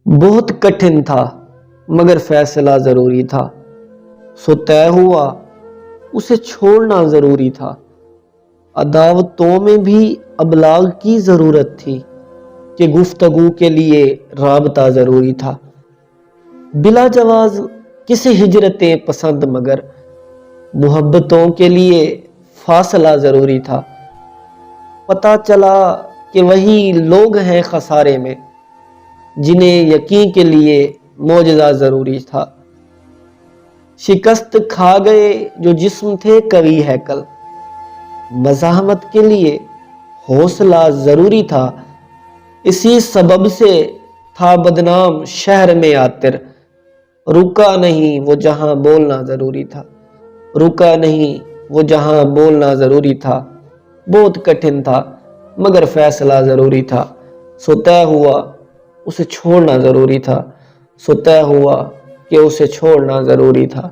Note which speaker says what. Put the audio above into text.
Speaker 1: بہت کٹھن تھا مگر فیصلہ ضروری تھا، سو طے ہوا اسے چھوڑنا ضروری تھا۔ عداوتوں میں بھی ابلاغ کی ضرورت تھی کہ گفتگو کے لیے رابطہ ضروری تھا۔ بلا جواز کسی ہجرت پسند مگر محبتوں کے لیے فاصلہ ضروری تھا۔ پتہ چلا کہ وہی لوگ ہیں خسارے میں جنہیں یقین کے لیے معجزہ ضروری تھا۔ شکست کھا گئے جو جسم تھے قوی ہیکل، مزاحمت کے لیے حوصلہ ضروری تھا۔ اسی سبب سے تھا بدنام شہر میں عاطر، رکا نہیں وہ جہاں بولنا ضروری تھا، رکا نہیں وہ جہاں بولنا ضروری تھا۔ بہت کٹھن تھا مگر فیصلہ ضروری تھا، سو طے ہوا اسے چھوڑنا ضروری تھا، سو طے ہوا کہ اسے چھوڑنا ضروری تھا۔